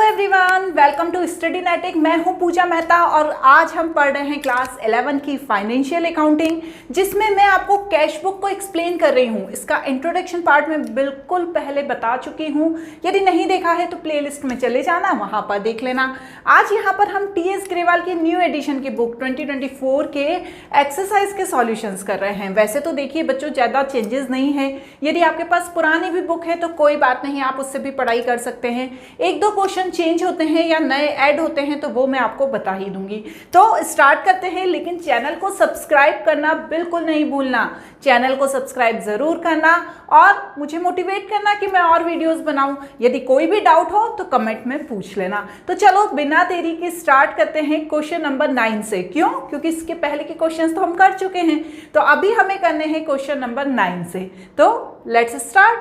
Everyone, welcome to स्टडीनेटिक। मैं हूं पूजा मेहता और आज हम पढ़ रहे हैं क्लास 11 की फाइनेंशियल अकाउंटिंग, जिसमें मैं आपको कैश बुक को एक्सप्लेन कर रही हूं। इसका इंट्रोडक्शन पार्ट में बिल्कुल पहले बता चुकी हूं। यदि नहीं देखा है तो प्लेलिस्ट में चले जाना, वहां पर देख लेना। आज यहां पर हम टीएस ग्रेवाल की न्यू एडिशन की बुक 2024 के एक्सरसाइज के सॉल्यूशंस कर रहे हैं। वैसे तो देखिए बच्चों, ज़्यादा चेंजेस नहीं है। यदि आपके पास पुरानी भी बुक है तो कोई बात नहीं, आप उससे भी पढ़ाई कर सकते हैं। एक दो क्वेश्चन चेंज होते हैं या नए ऐड होते हैं तो वो मैं आपको बता ही दूंगी। तो स्टार्ट करते हैं, लेकिन चैनल को सब्सक्राइब करना बिल्कुल नहीं भूलना। चैनल को सब्सक्राइब जरूर करना और मुझे मोटिवेट करना कि मैं और वीडियोस बनाऊं। यदि कोई भी डाउट हो तो कमेंट में पूछ लेना। तो चलो बिना देरी के स्टार्ट करते हैं क्वेश्चन नंबर 9 से। क्यों? क्योंकि इसके पहले के क्वेश्चंस तो हम कर चुके हैं, तो अभी हमें करने हैं क्वेश्चन नंबर 9 से। तो लेट्स स्टार्ट।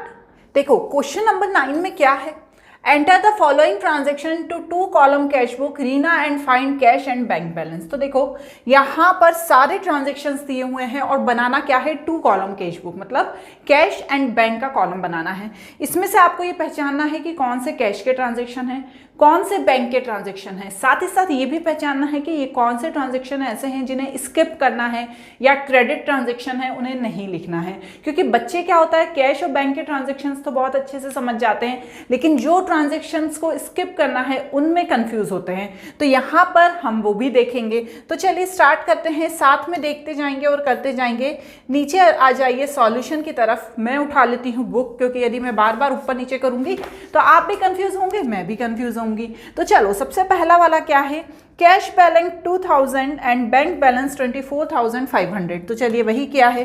देखो क्वेश्चन नंबर 9 में क्या है। Enter the following transaction to 2 column cash book Reena and find cash and bank balance. तो देखो यहाँ पर सारे ट्रांजेक्शंस दिए हुए हैं और बनाना क्या है, 2 कॉलम कैश बुक, मतलब कैश एंड बैंक का कॉलम बनाना है। इसमें से आपको ये पहचानना है कि कौन से कैश के ट्रांजेक्शन है, कौन से बैंक के ट्रांजेक्शन है। साथ ही साथ ये भी पहचानना है कि ये कौन से ट्रांजेक्शन ऐसे हैं जिन्हें स्किप करना है या क्रेडिट ट्रांजेक्शन है उन्हें नहीं लिखना है। क्योंकि बच्चे क्या होता है, कैश और बैंक के ट्रांजेक्शन्स तो बहुत अच्छे से समझ जाते हैं, लेकिन जो ट्रांजेक्शन्स को स्किप करना है उनमें कंफ्यूज होते हैं। तो यहाँ पर हम वो भी देखेंगे। तो चलिए स्टार्ट करते हैं, साथ में देखते जाएंगे और करते जाएंगे। नीचे आ जाइए सॉल्यूशन की तरफ। मैं उठा लेती हूँ बुक, क्योंकि यदि मैं बार बार ऊपर नीचे करूँगी तो आप भी कंफ्यूज होंगे, मैं भी कंफ्यूज होंगी। तो चलो सबसे पहला वाला क्या है, cash balance 2000 and bank balance 24,500। तो चलिए वही क्या है।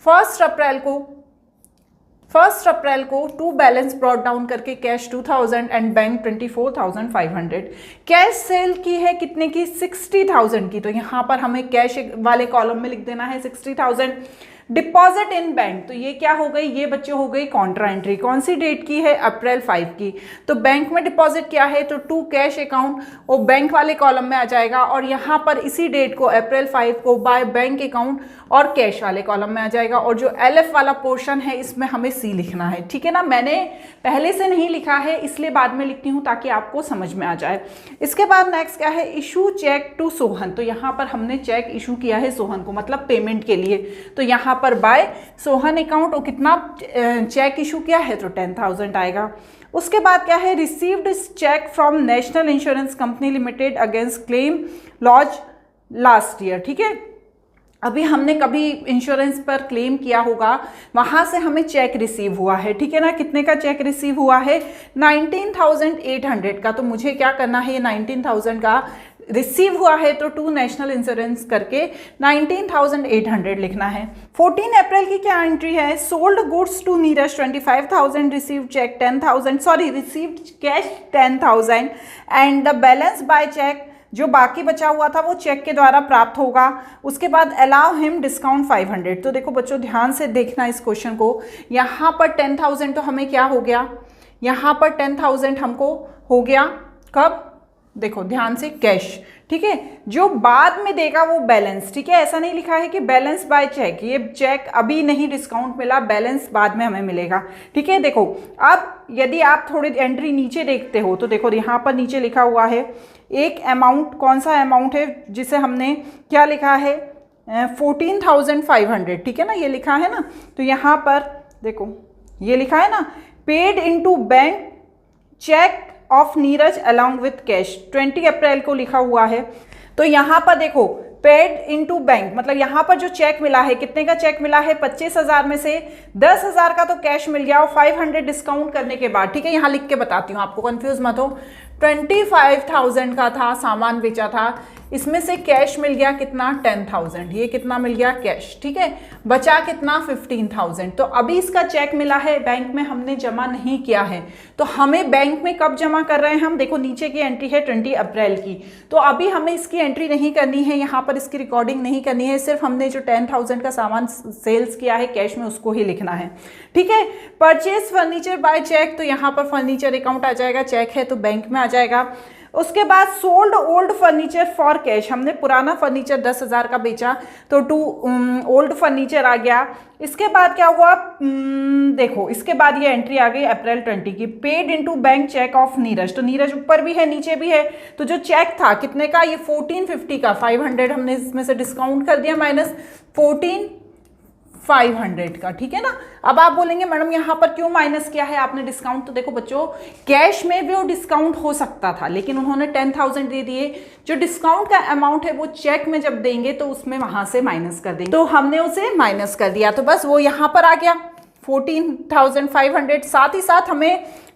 फर्स्ट अप्रैल को 2 बैलेंस ब्रॉट डाउन करके cash 2000 and bank 24,500। Cash cell की है कितने की, 60,000 की। तो यहाँ पर हमें कैश वाले कॉलम में लिख देना है 60,000। डिपॉजिट इन बैंक, तो ये क्या हो गई, ये बच्चे हो गई कॉन्ट्रा एंट्री। कौन सी डेट की है, अप्रैल 5 की। तो बैंक में डिपॉजिट क्या है, तो 2 कैश अकाउंट वो बैंक वाले कॉलम में आ जाएगा, और यहाँ पर इसी डेट को अप्रैल 5 को बाय बैंक अकाउंट और कैश वाले कॉलम में आ जाएगा। और जो एलएफ वाला पोर्शन है इसमें हमें सी लिखना है, ठीक है ना। मैंने पहले से नहीं लिखा है इसलिए बाद में लिखती हूँ ताकि आपको समझ में आ जाए। इसके बाद नेक्स्ट क्या है, इशू चेक टू सोहन। तो यहाँ पर हमने चेक इशू किया है सोहन को, मतलब पेमेंट के लिए। तो यहाँ पर बाय सोहन अकाउंट और कितना चेक इशू किया है, तो 10,000 आएगा। उसके बाद क्या है, received cheque from national insurance company limited against claim lodge last year. ठीक है, अभी हमने कभी इंश्योरेंस पर क्लेम किया होगा, वहां से हमें चेक रिसीव हुआ है, ठीक है ना। कितने का चेक रिसीव हुआ है, 19,800 का। तो मुझे क्या करना है, ये 19,000 का रिसीव हुआ है तो 2 नेशनल इंश्योरेंस करके 19,800 लिखना है। 14 अप्रैल की क्या एंट्री है, sold goods to Neeraj 25,000, received cheque 10,000, sorry received cash 10,000 and the balance by cheque, जो बाकी बचा हुआ था वो चेक के द्वारा प्राप्त होगा। उसके बाद अलाउ हिम डिस्काउंट 500। तो देखो बच्चों ध्यान से देखना इस क्वेश्चन को। यहाँ पर 10,000 तो हमें क्या हो गया, यहाँ पर 10,000 हमको हो गया कब, देखो ध्यान से, कैश, ठीक है। जो बाद में देगा वो बैलेंस, ठीक है। ऐसा नहीं लिखा है कि बैलेंस बाय चेक, ये चेक अभी नहीं डिस्काउंट मिला, बैलेंस बाद में हमें मिलेगा, ठीक है। देखो अब यदि आप थोड़ी एंट्री नीचे देखते हो तो देखो यहाँ पर नीचे लिखा हुआ है एक अमाउंट, कौन सा अमाउंट है जिसे हमने क्या लिखा है, 14,500, ठीक है ना, ये लिखा है ना। तो यहाँ पर देखो ये लिखा है ना, paid into bank cheque of Neeraj along with cash, 20 अप्रैल को लिखा हुआ है। तो यहाँ पर देखो पेड इनटू बैंक, मतलब यहाँ पर जो चेक मिला है, कितने का चेक मिला है, 25,000 में से 10,000 का तो कैश मिल गया और 500 डिस्काउंट करने के बाद, ठीक है। यहाँ लिख के बताती हूँ आपको, कंफ्यूज मत हो। 25,000 का था, सामान बेचा था, इसमें से कैश मिल गया कितना, 10,000, ये कितना मिल गया कैश, ठीक है। बचा कितना, 15,000। तो अभी इसका चेक मिला है, बैंक में हमने जमा नहीं किया है, तो हमें बैंक में कब जमा कर रहे हैं हम, देखो नीचे की एंट्री है 20 अप्रैल की। तो अभी हमें इसकी एंट्री नहीं करनी है, यहाँ पर इसकी रिकॉर्डिंग नहीं करनी है, सिर्फ हमने जो 10,000 का सामान सेल्स किया है कैश में उसको ही लिखना है, ठीक है। परचेज फर्नीचर बाय चेक, तो यहाँ पर फर्नीचर अकाउंट आ जाएगा, चेक है तो बैंक में आ जाएगा। उसके बाद sold old furniture for cash, हमने पुराना फर्नीचर 10,000 का बेचा तो ओल्ड फर्नीचर आ गया। इसके बाद क्या हुआ, देखो इसके बाद ये एंट्री आ गई अप्रैल 20 की, paid into bank cheque of Neeraj, तो नीरज ऊपर भी है नीचे भी है, तो जो चेक था कितने का, ये 1450 का, 500 हमने इसमें से डिस्काउंट कर दिया माइनस 14,500 का, ठीक है ना। अब आप बोलेंगे मैडम यहाँ पर क्यों माइनस किया है आपने डिस्काउंट, तो देखो बच्चों कैश में भी वो डिस्काउंट हो सकता था लेकिन उन्होंने 10,000 दे दिए, जो डिस्काउंट का अमाउंट है वो चेक में जब देंगे तो उसमें वहां से माइनस कर देंगे, तो हमने उसे माइनस कर दिया, तो बस वो यहाँ पर आ गया 14,500। साथ ही साथ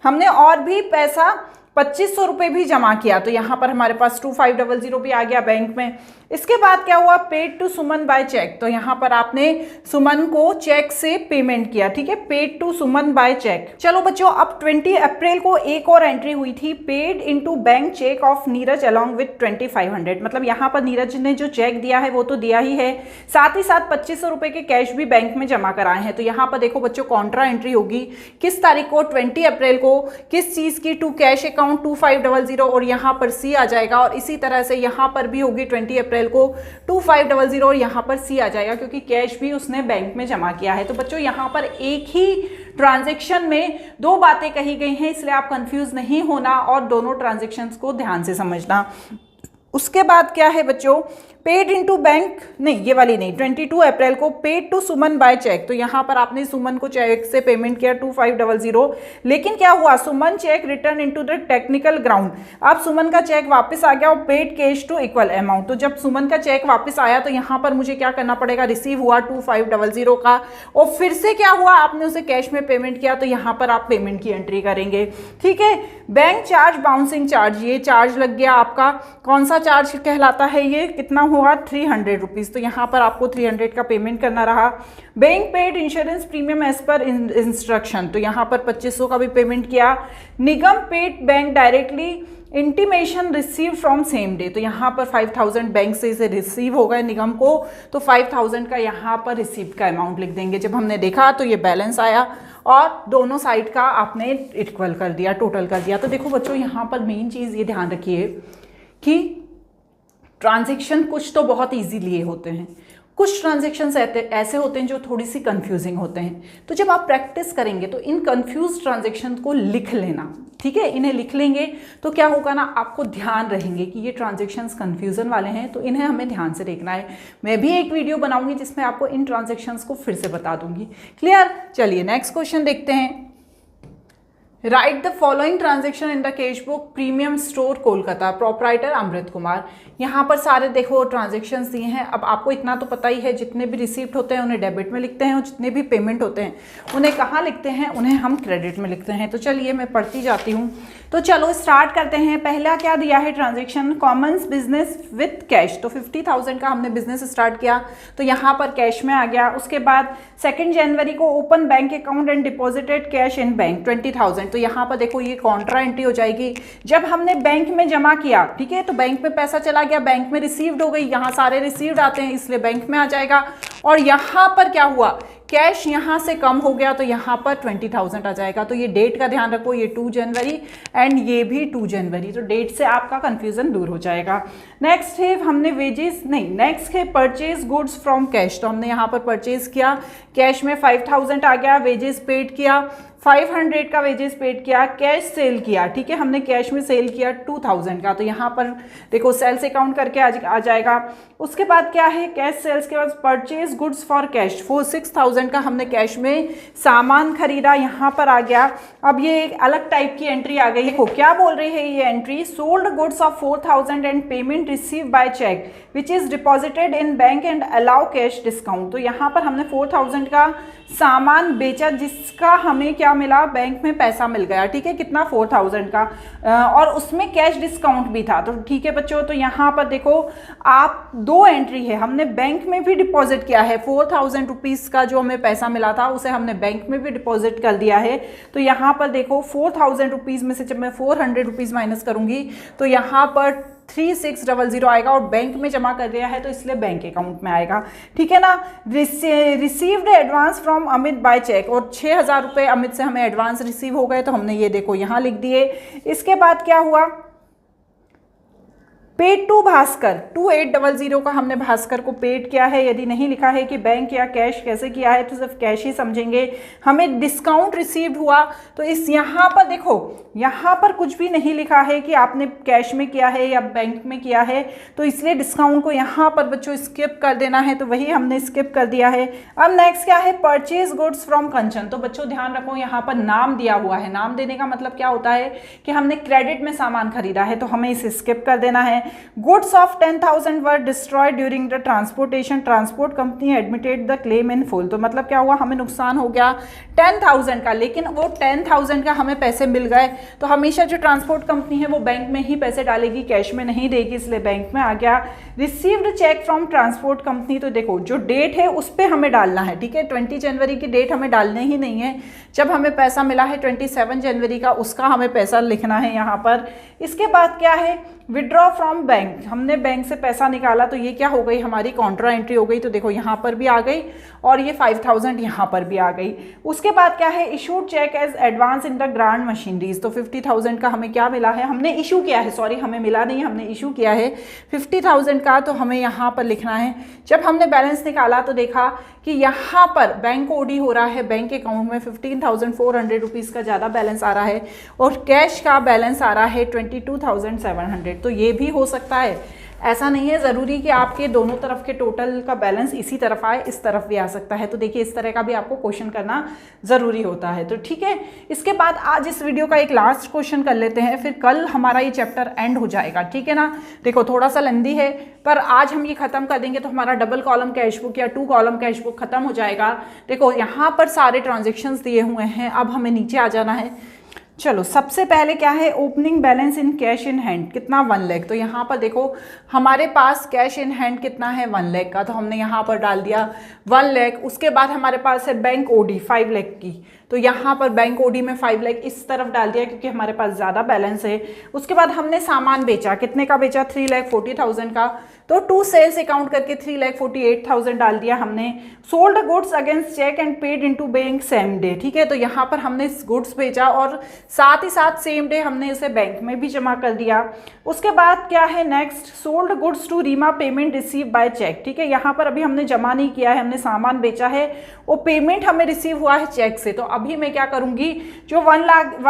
हमने और भी पैसा 2500 रुपये भी जमा किया, तो यहाँ पर हमारे पास 2500 भी आ गया बैंक में। इसके बाद क्या हुआ, paid to Suman by cheque, तो यहाँ पर आपने सुमन को चेक से पेमेंट किया, ठीक है, paid to Suman by cheque. चलो बच्चों अब 20 अप्रैल को एक और एंट्री हुई थी, paid into bank cheque of Neeraj along with 2500, मतलब यहाँ पर नीरज ने जो चेक दिया है वो तो दिया ही है, साथ ही साथ 2500 रुपये के कैश भी बैंक में जमा कराए हैं। तो यहाँ पर देखो बच्चों कॉन्ट्रा एंट्री होगी किस तारीख को, 20 अप्रैल को, किस चीज की, टू कैश अकाउंट 2500 और यहाँ पर सी आ जाएगा, और इसी तरह से यहाँ पर भी होगी 20 अप्रैल को 2500 और यहाँ पर सी आ जाएगा क्योंकि कैश भी उसने बैंक में जमा किया है। तो बच्चों यहाँ पर एक ही ट्रांजैक्शन में दो बातें कही गई हैं, इसलिए आप कंफ्यूज नहीं होना और दोनों ट्रांजैक्शंस को ध्यान से समझना। उसके बाद क्या है बच्चों, पेड इनटू बैंक, नहीं ये वाली नहीं, 22 अप्रैल को paid to Suman by cheque, तो यहाँ पर आपने सुमन को चेक से पेमेंट किया 2500, लेकिन क्या हुआ, Suman cheque return into the technical ground, अब सुमन का चेक वापस आ गया और paid cash to equal amount, तो जब सुमन का चेक वापस आया तो यहाँ पर मुझे क्या करना पड़ेगा, रिसीव हुआ 2500 का, और फिर से क्या हुआ, आपने उसे कैश में पेमेंट किया, तो यहाँ पर आप पेमेंट की एंट्री करेंगे, ठीक है। बैंक चार्ज बाउंसिंग चार्ज, ये चार्ज लग गया आपका, कौन सा चार्ज कहलाता है, ये कितना हुआ 300 रुपीज़, तो यहाँ पर आपको 300 का पेमेंट करना रहा। Bank paid insurance premium as per instruction, तो यहाँ पर 2500 का भी पेमेंट किया। Nigam paid bank directly intimation receive from same day, तो यहाँ पर 5000 बैंक से इसे रिसीव हो गए निगम को, तो 5000 का यहाँ पर रिसीव का अमाउंट लिख देंगे। जब हमने देखा तो ये बैलेंस आया और दोनों साइड का आपने इक्वल कर दिया, टोटल कर दिया। तो देखो बच्चों यहाँ पर मेन चीज़ ये ध्यान रखिए कि ट्रांजैक्शन कुछ तो बहुत इजी लिए होते हैं, कुछ ट्रांजैक्शंस ऐसे होते हैं जो थोड़ी सी कंफ्यूजिंग होते हैं, तो जब आप प्रैक्टिस करेंगे तो इन कंफ्यूज ट्रांजैक्शन को लिख लेना, ठीक है, इन्हें लिख लेंगे तो क्या होगा ना, आपको ध्यान रहेंगे कि ये ट्रांजैक्शंस कंफ्यूजन वाले हैं, तो इन्हें हमें ध्यान से देखना है। मैं भी एक वीडियो बनाऊंगी जिसमें आपको इन ट्रांजैक्शंस को फिर से बता दूंगी, क्लियर। चलिए नेक्स्ट क्वेश्चन देखते हैं। Write the following transaction in the cash book premium store Kolkata, proprietor Amrit Kumar. यहाँ पर सारे देखो ट्रांजेक्शन्स दिए हैं। अब आपको इतना तो पता ही है, जितने भी रिसीप्ट होते हैं उन्हें डेबिट में लिखते हैं और जितने भी पेमेंट होते हैं उन्हें कहाँ लिखते हैं, उन्हें हम क्रेडिट में लिखते हैं। तो चलिए मैं पढ़ती जाती हूँ। तो चलो स्टार्ट करते हैं। पहला क्या दिया है transaction, Commons business with cash, तो 50,000 का हमने बिजनेस स्टार्ट किया तो यहाँ पर कैश में आ गया। उसके बाद 2 जनवरी को open bank account and deposited cash in bank 20,000, तो यहाँ पर देखो ये कॉन्ट्रा एंट्री हो जाएगी। जब हमने बैंक में जमा किया, ठीक है, तो बैंक में पैसा चला गया, बैंक में रिसीव्ड हो गई, यहाँ सारे रिसीव्ड आते हैं इसलिए बैंक में आ जाएगा। और यहाँ पर क्या हुआ, कैश यहाँ से कम हो गया तो यहाँ पर 20,000 आ जाएगा। तो ये डेट का ध्यान रखो, ये 2 जनवरी एंड ये भी 2 जनवरी, तो डेट से आपका कंफ्यूजन दूर हो जाएगा। नेक्स्ट है हमने वेजेस नहीं, नेक्स्ट है परचेज गुड्स फ्रॉम कैश, तो हमने यहाँ पर परचेज किया, कैश में 5,000 आ गया, वेजेस पेड किया, 500 का वेजेस पेड किया, कैश सेल किया, ठीक है, हमने कैश में सेल किया 2,000 का, तो यहाँ पर देखो सेल्स अकाउंट करके आ जाएगा। उसके बाद क्या है, कैश सेल्स के बाद परचेज गुड्स फॉर कैश 6,000 का हमने कैश में सामान खरीदा, यहाँ पर आ गया। अब ये एक अलग टाइप की एंट्री आ गई। देखो क्या बोल रही है ये entry, sold goods of 4,000 and payment receive by cheque which is deposited in bank and allow cash discount, तो यहाँ पर हमने 4,000 का सामान बेचा जिसका हमें क्या मिला, बैंक में पैसा मिल गया, ठीक है, कितना 4,000 का, और उसमें कैश डिस्काउंट भी था। तो ठीक है बच्चों, तो यहाँ पर देखो आप 2 एंट्री है, हमने बैंक में भी डिपॉजिट किया है, 4,000 रुपीज़ का जो हमें पैसा मिला था उसे हमने बैंक में भी डिपॉजिट कर दिया है। तो यहाँ पर देखो 4,000 रुपीज़ में से जब मैं 400 रुपीज़ माइनस करूँगी तो यहाँ पर 3600 आएगा, और बैंक में जमा कर दिया है तो इसलिए बैंक अकाउंट में आएगा, ठीक है ना। Received advance from Amit by cheque, और 6,000 रुपये अमित से हमें एडवांस रिसीव हो गए तो हमने ये देखो यहाँ लिख दिए। इसके बाद क्या हुआ, पेड टू भास्कर 2800 का हमने भास्कर को पेड किया है। यदि नहीं लिखा है कि बैंक या कैश कैसे किया है तो सिर्फ कैश ही समझेंगे। हमें डिस्काउंट रिसीव्ड हुआ तो इस यहाँ पर देखो, यहाँ पर कुछ भी नहीं लिखा है कि आपने कैश में किया है या बैंक में किया है, तो इसलिए डिस्काउंट को यहाँ पर बच्चों स्किप कर देना है, तो वही हमने स्किप कर दिया है। अब नेक्स्ट क्या है, परचेज गुड्स फ्रॉम कंचन। तो बच्चों ध्यान रखो यहाँ पर नाम दिया हुआ है। नाम देने का मतलब क्या होता है कि हमने क्रेडिट में सामान खरीदा है, तो हमें इसे स्किप कर देना है। Goods of 10,000 were destroyed during the transportation, transport company admitted the claim in full. तो मतलब क्या हुआ, हमें नुकसान हो गया 10,000 का, लेकिन वो 10,000 का हमें पैसे मिल गए। तो हमेशा जो ट्रांसपोर्ट कंपनी है वो बैंक में ही पैसे डालेगी, कैश में नहीं देगी, इसलिए बैंक में आ गया। Received cheque from transport company, तो देखो जो डेट है उस पर हमें डालना है, ठीक है। 20 जनवरी की डेट हमें डालने ही नहीं है। जब हमें पैसा मिला है 27 जनवरी का, उसका हमें पैसा लिखना है यहाँ पर। इसके बाद क्या है, विड्रॉ फ्रॉम बैंक, हमने बैंक से पैसा निकाला, तो ये क्या हो गई, हमारी कॉन्ट्रा एंट्री हो गई। तो देखो यहाँ पर भी आ गई और ये 5,000 यहाँ पर भी आ गई। उसके बाद क्या है, issued cheque as advance in the grand machineries. तो 50,000 का हमें क्या मिला है, हमने इशू किया है, सॉरी हमें मिला नहीं, हमने इशू किया है 50,000 का, तो हमें यहाँ पर लिखना है। जब हमने बैलेंस निकाला तो देखा कि यहाँ पर बैंक ओडी हो रहा है, बैंक अकाउंट में 15,400 रुपीज़ का ज़्यादा बैलेंस आ रहा है और कैश का बैलेंस आ रहा है 22,700। तो ये भी हो सकता है, ऐसा नहीं है ज़रूरी कि आपके दोनों तरफ के टोटल का बैलेंस इसी तरफ आए, इस तरफ भी आ सकता है। तो देखिए इस तरह का भी आपको क्वेश्चन करना ज़रूरी होता है। तो ठीक है, इसके बाद आज इस वीडियो का एक लास्ट क्वेश्चन कर लेते हैं, फिर कल हमारा ये चैप्टर एंड हो जाएगा, ठीक है ना। देखो थोड़ा सा लेंदी है, पर आज हम ये खत्म कर देंगे तो हमारा डबल कॉलम कैश बुक या 2 कॉलम कैश बुक खत्म हो जाएगा। देखो यहाँ पर सारे ट्रांजेक्शन्स दिए हुए हैं, अब हमें नीचे आ जाना है। चलो सबसे पहले क्या है, opening balance in cash in hand कितना 1 लाख। तो यहाँ पर देखो हमारे पास कैश इन हैंड कितना है 1 लाख का, तो हमने यहाँ पर डाल दिया 1 लाख। उसके बाद हमारे पास है बैंक ओडी 5 लाख की, तो यहाँ पर बैंक ओडी में 5 लाख इस तरफ डाल दिया क्योंकि हमारे पास ज़्यादा बैलेंस है। उसके बाद हमने सामान बेचा, कितने का बेचा 3,40,000 का, तो 2 सेल्स अकाउंट करके 3,48,000 डाल दिया हमने। Sold goods against cheque and paid into bank same day, ठीक है। तो यहाँ पर हमने गुड्स बेचा और साथ ही साथ सेम डे हमने इसे बैंक में भी जमा कर दिया। उसके बाद क्या है next, sold goods to Reema payment receive by cheque, ठीक है। यहाँ पर अभी हमने जमा नहीं किया है, हमने सामान बेचा है, वो पेमेंट हमें रिसीव हुआ है चेक से। तो अभी मैं क्या करूँगी, जो 1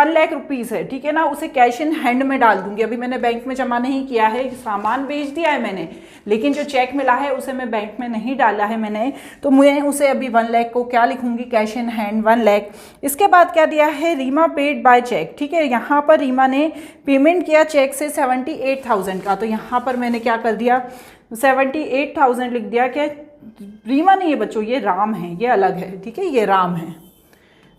लाख रुपीज़ है, ठीक है ना, उसे कैश इन हैंड में डाल दूंगी। अभी मैंने बैंक में जमा नहीं किया है, सामान बेच दिया है मैंने, लेकिन जो चेक मिला है उसे मैं बैंक में नहीं डाला है मैंने, तो मैं उसे अभी 1 लाख को क्या लिखूंगी, कैश इन हैंड 1 लाख। इसके बाद क्या दिया है, रीमा पेड बाय चेक, ठीक है। यहाँ पर रीमा ने पेमेंट किया चेक से 78,000 का, तो यहाँ पर मैंने क्या कर दिया 78,000 लिख दिया। क्या रीमा नहीं है बच्चों, ये राम है, ये अलग है, ठीक है, ये राम है।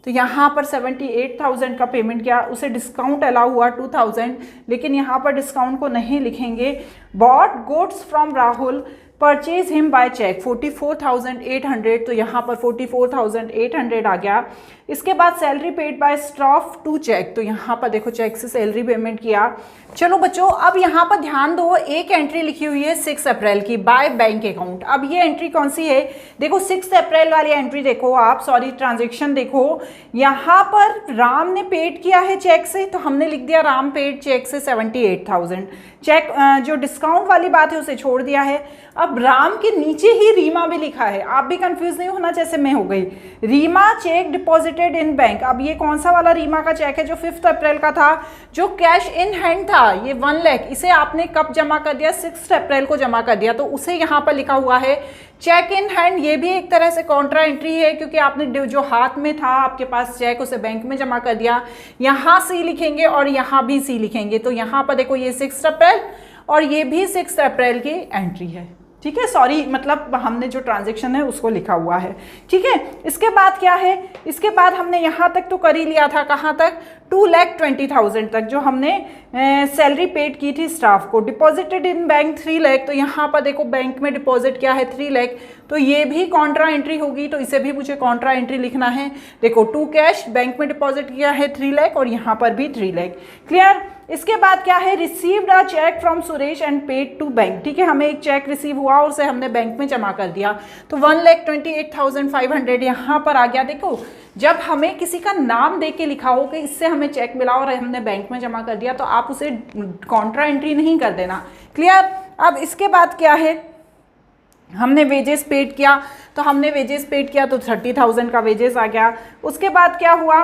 तो यहाँ पर 78,000 का पेमेंट किया, उसे डिस्काउंट अलाउ हुआ 2,000, लेकिन यहाँ पर डिस्काउंट को नहीं लिखेंगे। Bought goods from Rahul purchase him by cheque 44,800, तो यहाँ पर 44,800 आ गया। इसके बाद salary paid by staff to cheque, तो यहाँ पर देखो चेक से सैलरी पेमेंट किया। चलो बच्चों अब यहाँ पर ध्यान दो, एक एंट्री लिखी हुई है 6 अप्रैल की बाय बैंक अकाउंट। अब ये एंट्री कौन सी है, देखो 6 अप्रैल वाली एंट्री देखो आप, सॉरी ट्रांजेक्शन देखो, यहाँ पर राम ने पेड किया है चेक से, तो हमने लिख दिया राम पेड चेक से 78,000। चेक जो डिस्काउंट वाली बात है उसे छोड़ दिया है। अब राम के नीचे ही रीमा भी लिखा है, आप भी कंफ्यूज नहीं होना जैसे मैं हो गई। Reema cheque deposited in bank, अब ये कौन सा वाला रीमा का चेक है, जो 5 अप्रैल का था, जो कैश इन हैंड था, ये 1 लाख, इसे आपने कब जमा कर दिया, 6 अप्रैल को जमा कर दिया, तो उसे यहाँ पर लिखा हुआ है चेक इन हैंड। ये भी एक तरह से कॉन्ट्रा एंट्री है क्योंकि आपने जो हाथ में था आपके पास चेक, उसे बैंक में जमा कर दिया। यहाँ सी लिखेंगे और यहाँ भी सी लिखेंगे, तो यहाँ पर देखो ये 6 अप्रैल और ये भी 6 अप्रैल की एंट्री है, ठीक है। सॉरी मतलब हमने जो ट्रांजैक्शन है उसको लिखा हुआ है, ठीक है। इसके बाद क्या है, इसके बाद हमने यहाँ तक तो कर ही लिया था, कहाँ तक 2,20,000 तक, जो हमने सैलरी पेड की थी स्टाफ को। डिपॉजिटेड इन बैंक 3 लाख, तो यहाँ पर देखो बैंक में डिपॉजिट किया है 3 लाख, तो ये भी कॉन्ट्रा एंट्री होगी, तो इसे भी मुझे कॉन्ट्रा एंट्री लिखना है। देखो 2 कैश, बैंक में डिपॉजिट किया है 3 लाख और यहाँ पर भी 3 लाख, क्लियर। इसके बाद क्या है, received a cheque from Suresh and paid to bank, ठीक है। हमें एक चेक रिसीव हुआ और उसे हमने बैंक में जमा कर दिया, तो 1,28,500 यहाँ पर आ गया। देखो जब हमें किसी का नाम दे के लिखा हो कि इससे हमें चेक मिला और हमने बैंक में जमा कर दिया, तो आप उसे कॉन्ट्रा एंट्री नहीं कर देना। क्लियर। अब इसके बाद क्या है, हमने वेजेस पेड किया, तो हमने वेजेस पेड किया तो 30,000 का वेजेस आ गया। उसके बाद क्या हुआ,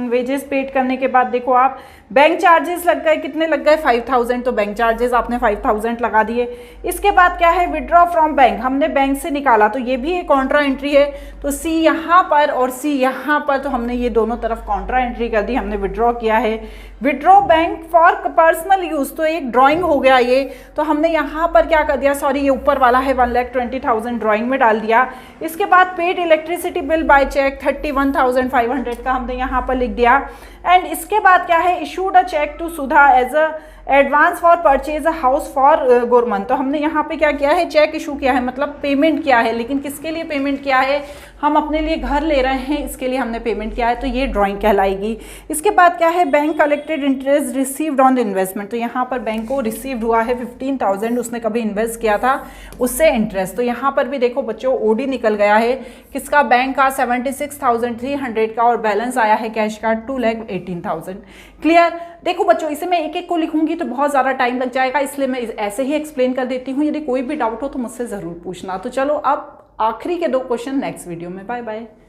वेजेस पेड करने के बाद देखो आप बैंक चार्जेस लग गए, कितने लग गए 5,000, तो बैंक चार्जेस आपने 5,000 लगा दिए। इसके बाद क्या है, विड्रॉ फ्रॉम बैंक, हमने बैंक से निकाला, तो ये भी एक कॉन्ट्रा एंट्री है, तो सी यहाँ पर और सी यहाँ पर, तो हमने ये दोनों तरफ कॉन्ट्रा एंट्री कर दी, हमने विड्रॉ किया है। Withdraw bank for personal use, तो एक ड्राइंग हो गया ये, तो हमने यहाँ पर क्या कर दिया, सॉरी ये ऊपर वाला है 1,20,000 ड्राइंग में डाल दिया। इसके बाद paid electricity bill by cheque 31,500 का हमने यहाँ पर लिख दिया। एंड इसके बाद क्या है, issued a cheque to Sudha as a advance for purchase a house for Gurman, तो हमने यहाँ पे क्या किया है, चेक इशू किया है, मतलब पेमेंट किया है, लेकिन किसके लिए पेमेंट किया है, हम अपने लिए घर ले रहे हैं, इसके लिए हमने पेमेंट किया है, तो ये ड्राइंग कहलाएगी। इसके बाद क्या है, bank collected interest received on the investment, तो यहाँ पर बैंक को रिसीव हुआ है 15,000, उसने कभी इन्वेस्ट किया था उससे इंटरेस्ट, तो यहाँ पर भी देखो बच्चों ओडी निकल गया है किसका, बैंक का 76,300 का, और बैलेंस आया है कैश का 2,18,000। क्लियर। देखो बच्चों इसे मैं एक एक को लिखूंगी तो बहुत ज़्यादा टाइम लग जाएगा, इसलिए मैं ऐसे ही एक्सप्लेन कर देती हूँ, यदि कोई भी डाउट हो तो मुझसे ज़रूर पूछना। तो चलो अब आखिरी के 2 क्वेश्चन नेक्स्ट वीडियो में। Bye bye.